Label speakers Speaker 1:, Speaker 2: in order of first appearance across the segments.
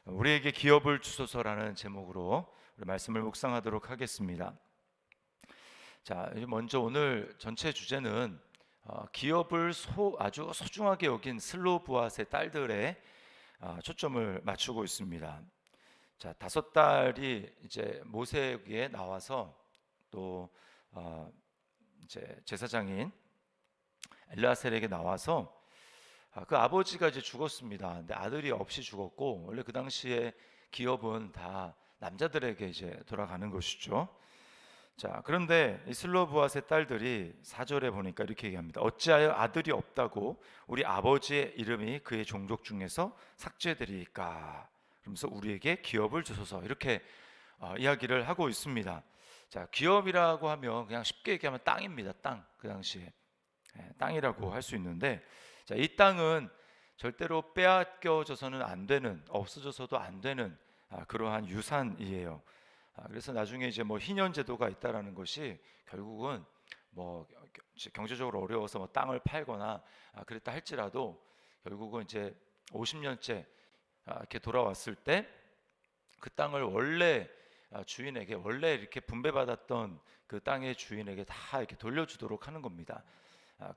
Speaker 1: 우리에게 기업을 주소서라는 제목으로 우리 말씀을 묵상하도록 하겠습니다. 자, 먼저 오늘 전체 주제는 기업을 아주 소중하게 여긴 슬로브앗의 딸들에 초점을 맞추고 있습니다. 자, 5딸이 이제 모세에게 나와서 또 이제 제사장인 엘르아셀에게 나와서 그 아버지가 이제 죽었습니다. 근데 아들이 없이 죽었고, 원래 그 당시에 기업은 다 남자들에게 이제 돌아가는 것이죠. 자, 그런데 이 슬로브앗의 딸들이 4절에 보니까 이렇게 얘기합니다. 어찌하여 아들이 없다고 우리 아버지의 이름이 그의 종족 중에서 삭제되리까? 그러면서 우리에게 기업을 주소서, 이렇게 이야기를 하고 있습니다. 자, 기업이라고 하면 그냥 쉽게 얘기하면 땅입니다. 땅. 그 당시에 땅이라고 할 수 있는데, 자, 이 땅은 절대로 빼앗겨져서는 안 되는, 없어져서도 안 되는 그러한 유산이에요. 그래서 나중에 이제 뭐 희년 제도가 있다라는 것이 결국은 뭐 경제적으로 어려워서 뭐 땅을 팔거나 그랬다 할지라도 결국은 이제 50년째 이렇게 돌아왔을 때 그 땅을 원래 주인에게, 원래 이렇게 분배받았던 그 땅의 주인에게 다 이렇게 돌려주도록 하는 겁니다.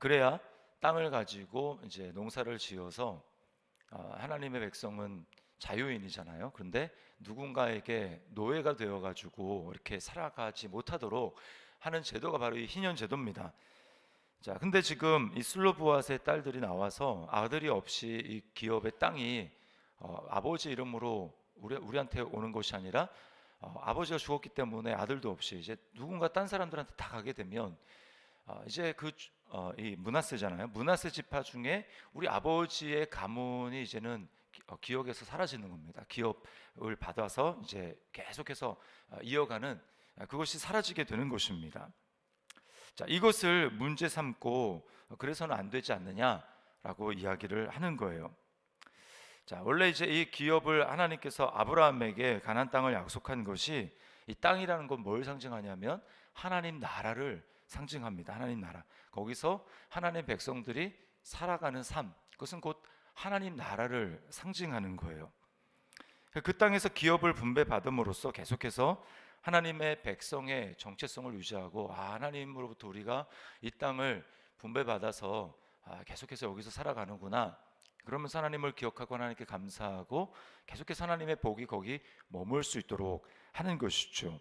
Speaker 1: 그래야 땅을 가지고 이제 농사를 지어서 하나님의 백성은 자유인이잖아요. 그런데 누군가에게 노예가 되어 가지고 이렇게 살아가지 못하도록 하는 제도가 바로 이 희년 제도입니다. 자, 근데 지금 이 슬로브앗의 딸들이 나와서 아들이 없이 이 기업의 땅이 아버지 이름으로 우리한테 오는 것이 아니라 아버지가 죽었기 때문에 아들도 없이 이제 누군가 딴 사람들한테 다 가게 되면 이제 이 므낫세잖아요. 므낫세 지파 중에 우리 아버지의 가문이 이제는 기업에서 사라지는 겁니다. 기업을 받아서 이제 계속해서 이어가는 그것이 사라지게 되는 것입니다. 자, 이것을 문제 삼고 그래서는 안 되지 않느냐라고 이야기를 하는 거예요. 자, 원래 이제 이 기업을 하나님께서 아브라함에게 가나안 땅을 약속한 것이, 이 땅이라는 건 뭘 상징하냐면 하나님 나라를 상징합니다. 하나님 나라. 거기서 하나님 백성들이 살아가는 삶, 그것은 곧 하나님 나라를 상징하는 거예요. 그 땅에서 기업을 분배받음으로써 계속해서 하나님의 백성의 정체성을 유지하고, 하나님으로부터 우리가 이 땅을 분배받아서 계속해서 여기서 살아가는구나, 그러면서 하나님을 기억하고 하나님께 감사하고 계속해서 하나님의 복이 거기 머물 수 있도록 하는 것이죠.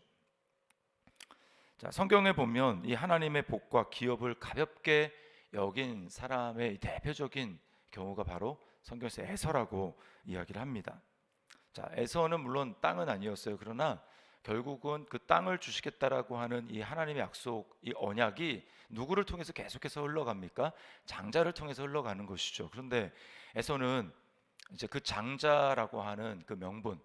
Speaker 1: 자, 성경에 보면 이 하나님의 복과 기업을 가볍게 여긴 사람의 대표적인 경우가 바로 성경에서 에서라고 이야기를 합니다. 자, 에서는 물론 땅은 아니었어요. 그러나 결국은 그 땅을 주시겠다라고 하는 이 하나님의 약속, 이 언약이 누구를 통해서 계속해서 흘러갑니까? 장자를 통해서 흘러가는 것이죠. 그런데 에서는 이제 그 장자라고 하는 그 명분,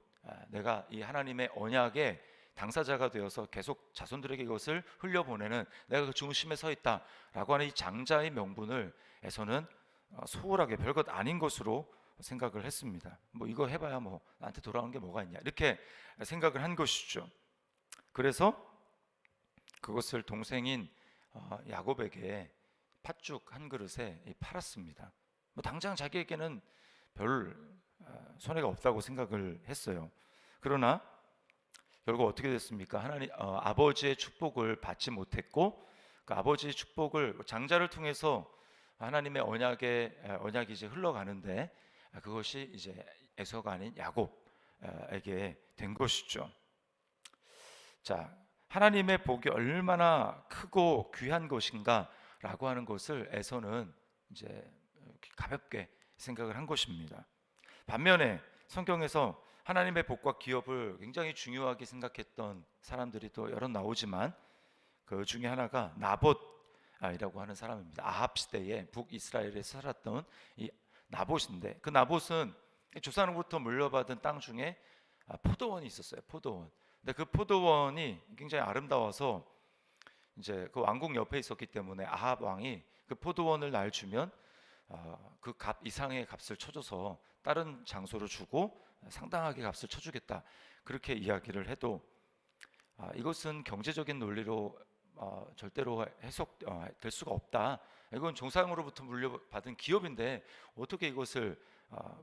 Speaker 1: 내가 이 하나님의 언약의 당사자가 되어서 계속 자손들에게 이것을 흘려보내는, 내가 그 중심에 서 있다라고 하는 이 장자의 명분을 에서는 소홀하게 별것 아닌 것으로 생각을 했습니다. 뭐 이거 해봐야 뭐 나한테 돌아오는 게 뭐가 있냐, 이렇게 생각을 한 것이죠. 그래서 그것을 동생인 야곱에게 팥죽 한 그릇에 팔았습니다. 뭐 당장 자기에게는 별 손해가 없다고 생각을 했어요. 그러나 결국 어떻게 됐습니까? 하나님 아버지의 축복을 받지 못했고, 그 아버지의 축복을 장자를 통해서 하나님의 언약이 이제 흘러가는데, 그것이 이제 에서가 아닌 야곱에게 된 것이죠. 자, 하나님의 복이 얼마나 크고 귀한 것인가라고 하는 것을 에서는 이제 가볍게 생각을 한 것입니다. 반면에 성경에서 하나님의 복과 기업을 굉장히 중요하게 생각했던 사람들이 또 여러 나오지만, 그 중에 하나가 나봇이라고 하는 사람입니다. 아합 시대에 북이스라엘에 살았던 이 나봇인데, 그 나봇은 조상으로부터 물려받은 땅 중에 포도원이 있었어요. 포도원. 근데 그 포도원이 굉장히 아름다워서 이제 그 왕궁 옆에 있었기 때문에 아합 왕이 그 포도원을 날 주면 그 값 이상의 값을 쳐줘서 다른 장소로 주고 상당하게 값을 쳐주겠다, 그렇게 이야기를 해도 이것은 경제적인 논리로 절대로 해석될 수가 없다. 이건 조상으로부터 물려받은 기업인데 어떻게 이것을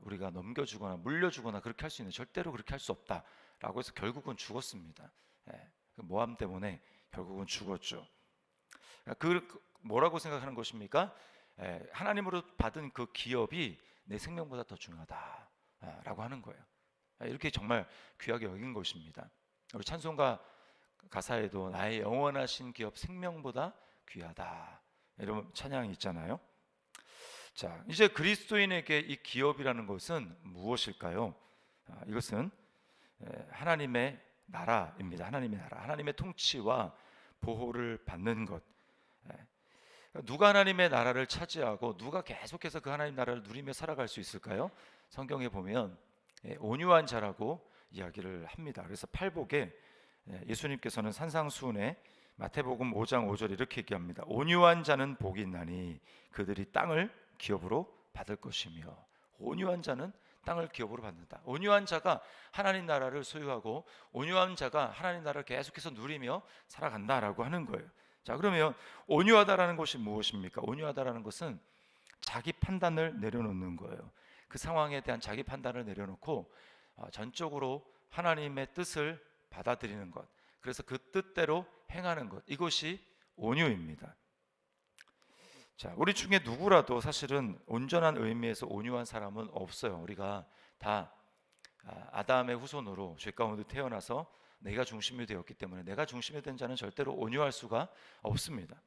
Speaker 1: 우리가 넘겨주거나 물려주거나 그렇게 할 수 있는, 절대로 그렇게 할 수 없다라고 해서 결국은 죽었습니다. 그 모함 때문에 결국은 죽었죠. 뭐라고 생각하는 것입니까? 하나님으로 받은 그 기업이 내 생명보다 더 중요하다라고 하는 거예요. 이렇게 정말 귀하게 여긴 것입니다. 우리 찬송가 가사에도 나의 영원하신 기업 생명보다 귀하다, 이런 찬양이 있잖아요. 자, 이제 그리스도인에게 이 기업이라는 것은 무엇일까요? 이것은 하나님의 나라입니다. 하나님의 나라, 하나님의 통치와 보호를 받는 것. 누가 하나님의 나라를 차지하고 누가 계속해서 그 하나님 나라를 누리며 살아갈 수 있을까요? 성경에 보면 온유한 자라고 이야기를 합니다. 그래서 팔복에 예수님께서는 산상수훈에 마태복음 5장 5절 이렇게 얘기합니다. 온유한 자는 복이 있나니 그들이 땅을 기업으로 받을 것이며. 온유한 자는 땅을 기업으로 받는다. 온유한 자가 하나님 나라를 소유하고 온유한 자가 하나님 나라를 계속해서 누리며 살아간다라고 하는 거예요. 자, 그러면 온유하다라는 것이 무엇입니까? 온유하다라는 것은 자기 판단을 내려놓는 거예요. 그 상황에 대한 자기 판단을 내려놓고 전적으로 하나님의 뜻을 받아들이는 것, 그래서 그 뜻대로 행하는 것, 이것이 온유입니다. 자, 우리 중에 누구라도 사실은 온전한 의미에서 온유한 사람은 없어요. 우리가 다 아담의 후손으로 죄 가운데 태어나서 내가 중심이 되었기 때문에 내가 중심이 된 자는 절대로 온유할 수가 없습니다.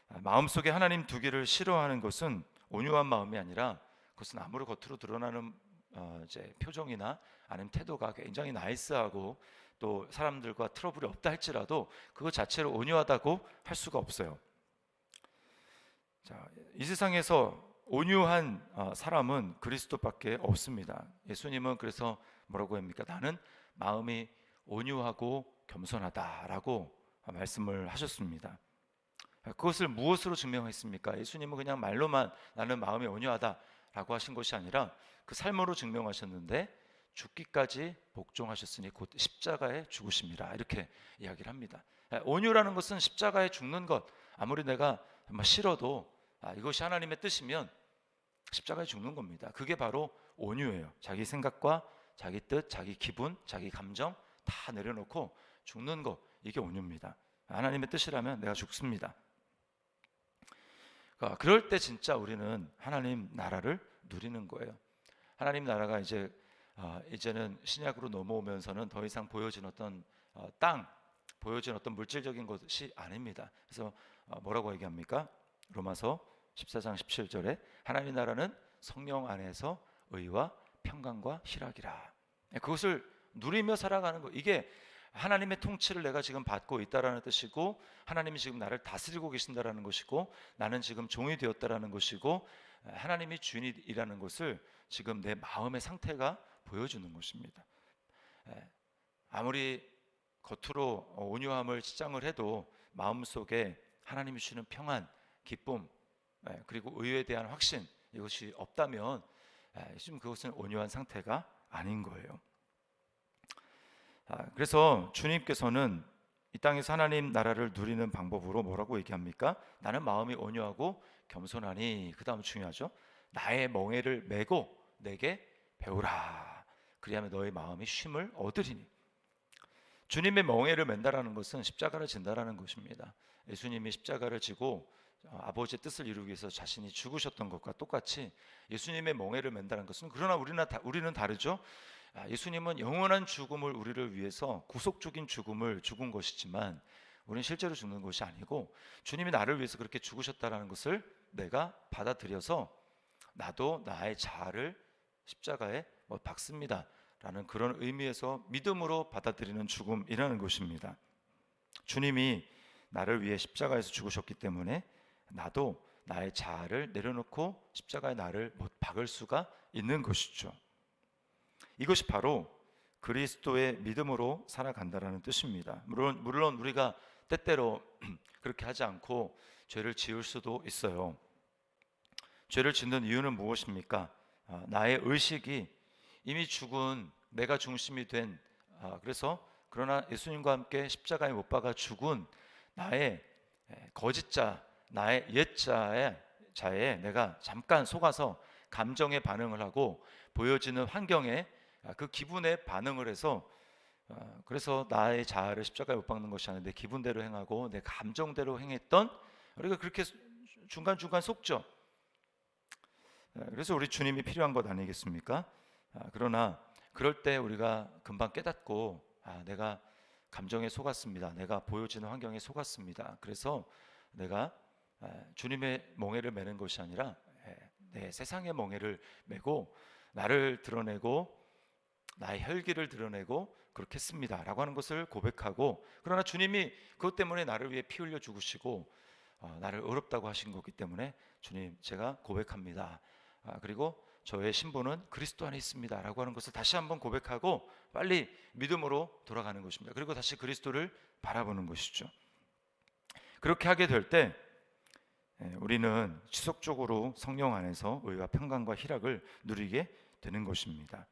Speaker 1: 마음속에 하나님 두기를 싫어하는 것은 온유한 마음이 아니라, 그것은 아무리 겉으로 드러나는 이제 표정이나 아니면 태도가 굉장히 나이스하고 또 사람들과 트러블이 없다 할지라도 그것 자체로 온유하다고 할 수가 없어요. 자, 이 세상에서 온유한 사람은 그리스도밖에 없습니다. 예수님은 그래서 뭐라고 합니까? 나는 마음이 온유하고 겸손하다라고 말씀을 하셨습니다. 그것을 무엇으로 증명했습니까? 예수님은 그냥 말로만 나는 마음이 온유하다라고 하신 것이 아니라 그 삶으로 증명하셨는데, 죽기까지 복종하셨으니 곧 십자가에 죽으심이라, 이렇게 이야기를 합니다. 온유라는 것은 십자가에 죽는 것, 아무리 내가 싫어도 이것이 하나님의 뜻이면 십자가에 죽는 겁니다. 그게 바로 온유예요. 자기 생각과 자기 뜻, 자기 기분, 자기 감정 다 내려놓고 죽는 것, 이게 온유입니다. 하나님의 뜻이라면 내가 죽습니다. 그럴 때 진짜 우리는 하나님 나라를 누리는 거예요. 하나님 나라가 이제는 신약으로 넘어오면서는 더 이상 보여진 어떤 보여진 어떤 물질적인 것이 아닙니다. 그래서 뭐라고 얘기합니까? 로마서 14장 17절에 하나님 나라는 성령 안에서 의와 평강과 희락이라. 그것을 누리며 살아가는 것, 이게 하나님의 통치를 내가 지금 받고 있다라는 뜻이고, 하나님이 지금 나를 다스리고 계신다라는 것이고, 나는 지금 종이 되었다라는 것이고, 하나님이 주인이라는 것을 지금 내 마음의 상태가 보여주는 것입니다. 아무리 겉으로 온유함을 치장을 해도 마음속에 하나님이 주시는 평안, 기쁨, 그리고 의에 대한 확신, 이것이 없다면 지금 그것은 온유한 상태가 아닌 거예요. 그래서 주님께서는 이 땅에서 하나님 나라를 누리는 방법으로 뭐라고 얘기합니까? 나는 마음이 온유하고 겸손하니, 그 다음 중요하죠. 나의 멍에를 메고 내게 배우라. 그리하면 너의 마음이 쉼을 얻으리니. 주님의 멍에를 맨다라는 것은 십자가를 진다라는 것입니다. 예수님이 십자가를 지고 아버지의 뜻을 이루기 위해서 자신이 죽으셨던 것과 똑같이 예수님의 멍에를 맨다는 것은, 그러나 우리는 다르죠. 예수님은 영원한 죽음을 우리를 위해서 구속적인 죽음을 죽은 것이지만 우리는 실제로 죽는 것이 아니고, 주님이 나를 위해서 그렇게 죽으셨다는 것을 내가 받아들여서 나도 나의 자아를 십자가에 박습니다 라는 그런 의미에서 믿음으로 받아들이는 죽음이라는 것입니다. 주님이 나를 위해 십자가에서 죽으셨기 때문에 나도 나의 자아를 내려놓고 십자가에 나를 못 박을 수가 있는 것이죠. 이것이 바로 그리스도의 믿음으로 살아간다라는 뜻입니다. 물론 우리가 때때로 그렇게 하지 않고 죄를 지을 수도 있어요. 죄를 짓는 이유는 무엇입니까? 나의 의식이 이미 죽은, 내가 중심이 된, 그러나 예수님과 함께 십자가에 못 박아 죽은 나의 거짓자, 나의 옛자에 내가 잠깐 속아서 감정에 반응을 하고 보여지는 환경에 그 기분에 반응을 해서 그래서 나의 자아를 십자가에 못 박는 것이 아니라 내 기분대로 행하고 내 감정대로 행했던 우리가 그렇게 중간중간 속죠. 그래서 우리 주님이 필요한 것 아니겠습니까? 그러나 그럴 때 우리가 금방 깨닫고 내가 감정에 속았습니다. 내가 보여지는 환경에 속았습니다. 그래서 내가 주님의 멍에를 매는 것이 아니라 내 세상의 멍에를 메고 나를 드러내고 나의 혈기를 드러내고 그렇게 했습니다 라고 하는 것을 고백하고, 그러나 주님이 그것 때문에 나를 위해 피 흘려 죽으시고 나를 의롭다고 하신 거기 때문에 주님 제가 고백합니다. 그리고 저의 신분은 그리스도 안에 있습니다 라고 하는 것을 다시 한번 고백하고 빨리 믿음으로 돌아가는 것입니다. 그리고 다시 그리스도를 바라보는 것이죠. 그렇게 하게 될 때 우리는 지속적으로 성령 안에서 의와 평강과 희락을 누리게 되는 것입니다.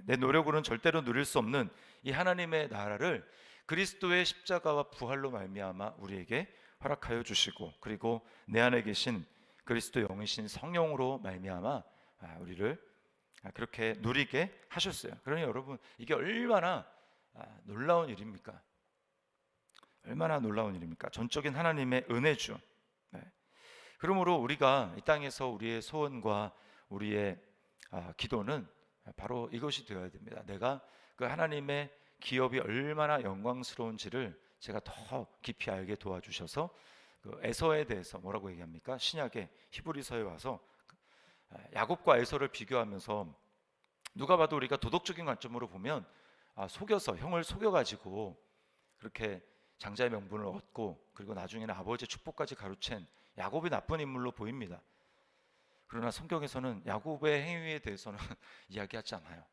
Speaker 1: 내 노력으로는 절대로 누릴 수 없는 이 하나님의 나라를 그리스도의 십자가와 부활로 말미암아 우리에게 허락하여 주시고, 그리고 내 안에 계신 그리스도 영이신 성령으로 말미암아 우리를 그렇게 누리게 하셨어요. 그러니 여러분, 이게 얼마나 놀라운 일입니까? 얼마나 놀라운 일입니까? 전적인 하나님의 은혜죠. 그러므로 우리가 이 땅에서 우리의 소원과 우리의 기도는 바로 이것이 되어야 됩니다. 내가 그 하나님의 기업이 얼마나 영광스러운지를 제가 더 깊이 알게 도와주셔서 그 에서에 대해서 뭐라고 얘기합니까? 신약의 히브리서에 와서 야곱과 에서를 비교하면서 누가 봐도 우리가 도덕적인 관점으로 보면 속여서 형을 속여가지고 그렇게 장자의 명분을 얻고 그리고 나중에는 아버지의 축복까지 가로챈 야곱이 나쁜 인물로 보입니다. 그러나 성경에서는 야곱의 행위에 대해서는 이야기하지 않아요.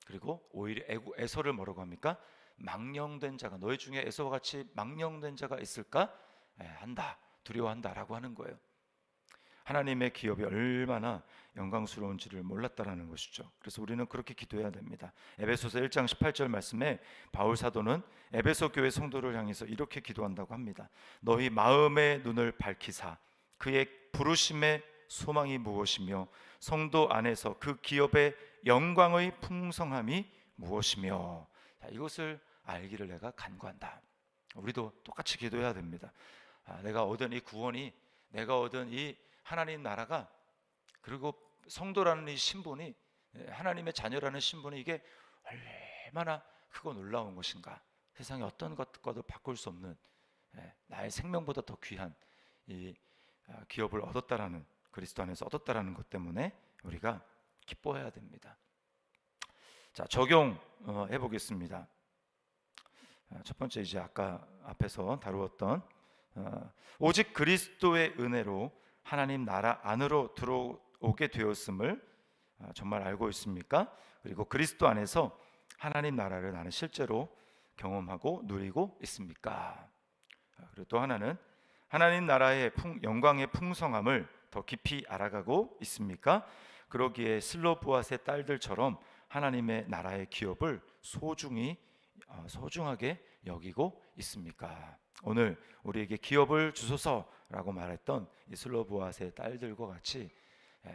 Speaker 1: 그리고 오히려 에서를 뭐라고 합니까? 망령된 자가, 너희 중에 에서와 같이 망령된 자가 있을까? 한다, 두려워한다 라고 하는 거예요. 하나님의 기업이 얼마나 영광스러운지를 몰랐다라는 것이죠. 그래서 우리는 그렇게 기도해야 됩니다. 에베소서 1장 18절 말씀에 바울 사도는 에베소 교회 성도를 향해서 이렇게 기도한다고 합니다. 너희 마음의 눈을 밝히사 그의 부르심의 소망이 무엇이며 성도 안에서 그 기업의 영광의 풍성함이 무엇이며, 이것을 알기를 내가 간구한다. 우리도 똑같이 기도해야 됩니다. 내가 얻은 이 구원이, 내가 얻은 이 하나님 나라가, 그리고 성도라는 이 신분이, 하나님의 자녀라는 신분이 이게 얼마나 크고 놀라운 것인가. 세상에 어떤 것과도 바꿀 수 없는 나의 생명보다 더 귀한 이 기업을 얻었다라는, 그리스도 안에서 얻었다라는 것 때문에 우리가 기뻐해야 됩니다. 자, 적용해 보겠습니다. 첫 번째, 이제 아까 앞에서 다루었던 오직 그리스도의 은혜로 하나님 나라 안으로 들어오게 되었음을 정말 알고 있습니까? 그리고 그리스도 안에서 하나님 나라를 나는 실제로 경험하고 누리고 있습니까? 그리고 또 하나는 하나님 나라의 영광의 풍성함을 더 깊이 알아가고 있습니까? 그러기에 슬로보앗의 딸들처럼 하나님의 나라의 기업을 소중하게 여기고 있습니까? 오늘 우리에게 기업을 주소서라고 말했던 이 슬로보앗의 딸들과 같이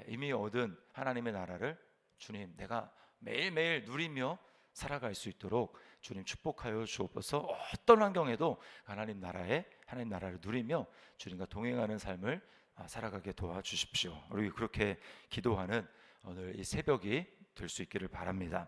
Speaker 1: 이미 얻은 하나님의 나라를 주님, 내가 매일매일 누리며 살아갈 수 있도록 주님 축복하여 주옵소서. 어떤 환경에도 하나님 나라를 누리며 주님과 동행하는 삶을 살아가게 도와주십시오. 우리 그렇게 기도하는 오늘 이 새벽이 될 수 있기를 바랍니다.